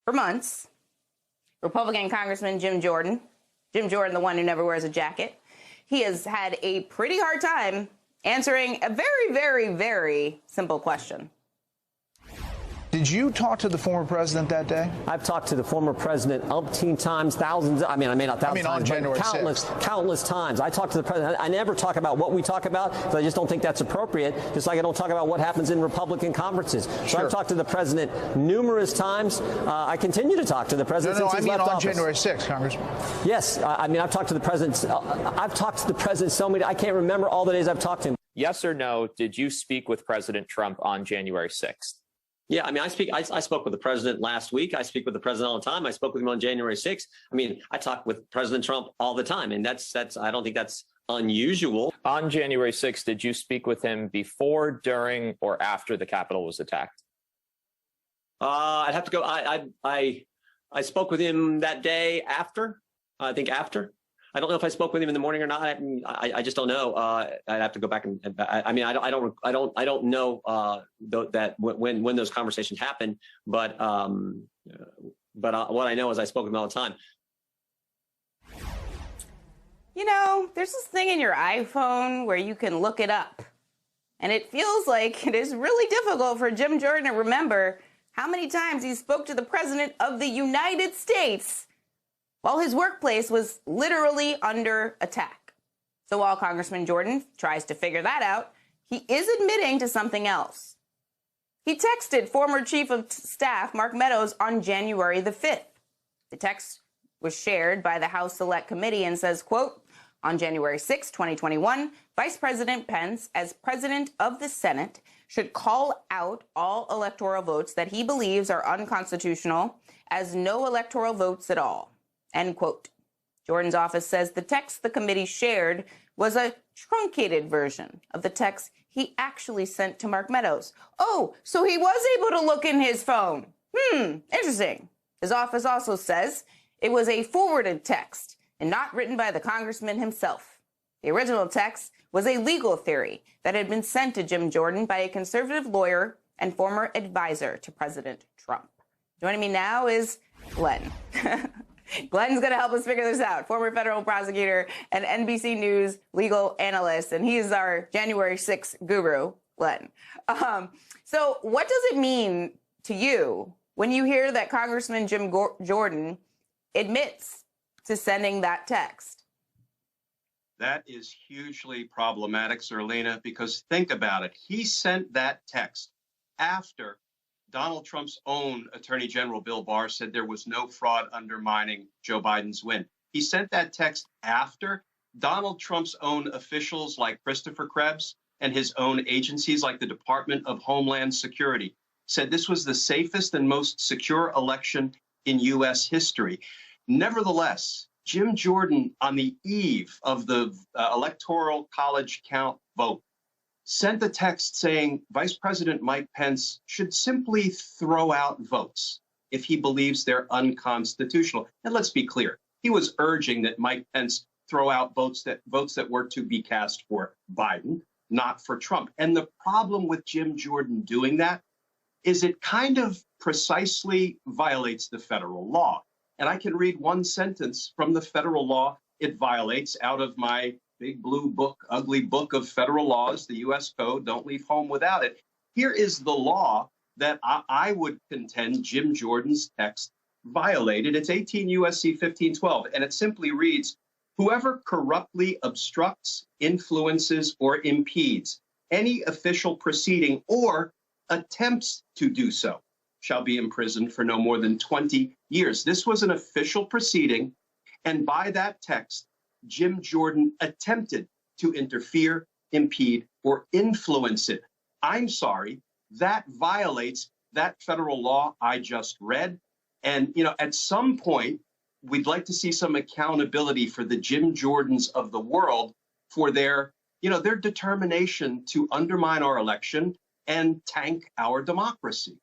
For months, Republican Congressman Jim Jordan, the one who never wears a jacket, he has had a pretty hard time answering a very, very, very simple question. Did you talk to the former president that day? I've talked to the former president umpteen times, thousands. I mean not thousands times, on January countless times. I talk to the president. I never talk about what we talk about because I just don't think that's appropriate. Just like I don't talk about what happens in Republican conferences. So sure. I've talked to the president numerous times. I continue to talk to the president since he's left office. on January 6th, Congressman. Yes, I've talked to the president. I've talked to the president so many. I can't remember all the days I've talked to him. Yes or no? Did you speak with President Trump on January 6th? Yeah, I mean, I spoke with the president last week. I speak with the president all the time. I spoke with him on January 6th. I mean, I talk with President Trump all the time, and that's I don't think that's unusual. On January 6th, did you speak with him before, during, or after the Capitol was attacked? I'd have to go. I spoke with him that day after. I think after. I don't know if I spoke with him in the morning or not. I just don't know. I'd have to go back and. I mean, I don't know that when those conversations happened. But what I know is I spoke with him all the time. You know, there's this thing in your iPhone where you can look it up, and it feels like it is really difficult for Jim Jordan to remember how many times he spoke to the president of the United States while his workplace was literally under attack. So while Congressman Jordan tries to figure that out, he is admitting to something else. He texted former Chief of Staff Mark Meadows on January the 5th. The text was shared by the House Select Committee and says, quote, on January 6, 2021, Vice President Pence, as president of the Senate, should call out all electoral votes that he believes are unconstitutional as no electoral votes at all. End quote. Jordan's office says the text the committee shared was a truncated version of the text he actually sent to Mark Meadows. Oh, so he was able to look in his phone. Interesting. His office also says it was a forwarded text and not written by the congressman himself. The original text was a legal theory that had been sent to Jim Jordan by a conservative lawyer and former advisor to President Trump. Joining me now is Glenn. Glenn's going to help us figure this out. Former federal prosecutor and NBC News legal analyst, and he is our January 6th guru, Glenn. So what does it mean to you when you hear that Congressman Jim Jordan admits to sending that text? That is hugely problematic, Zerlina, because think about it. He sent that text after Donald Trump's own Attorney General Bill Barr said there was no fraud undermining Joe Biden's win. He sent that text after Donald Trump's own officials like Christopher Krebs and his own agencies like the Department of Homeland Security said this was the safest and most secure election in U.S. history. Nevertheless, Jim Jordan, on the eve of the Electoral College count vote, sent the text saying Vice President Mike Pence should simply throw out votes if he believes they're unconstitutional. And let's be clear, he was urging that Mike Pence throw out votes that were to be cast for Biden, not for Trump. And the problem with Jim Jordan doing that is it kind of precisely violates the federal law. And I can read one sentence from the federal law it violates out of my big blue book, ugly book of federal laws, the U.S. Code. Don't leave home without it. Here is the law that I would contend Jim Jordan's text violated. It's 18 U.S.C. 1512, and it simply reads, whoever corruptly obstructs, influences, or impedes any official proceeding or attempts to do so shall be imprisoned for no more than 20 years. This was an official proceeding, and by that text, Jim Jordan attempted to interfere, impede, or influence it. I'm sorry, that violates that federal law I just read. And, you know, at some point, we'd like to see some accountability for the Jim Jordans of the world for their determination to undermine our election and tank our democracy.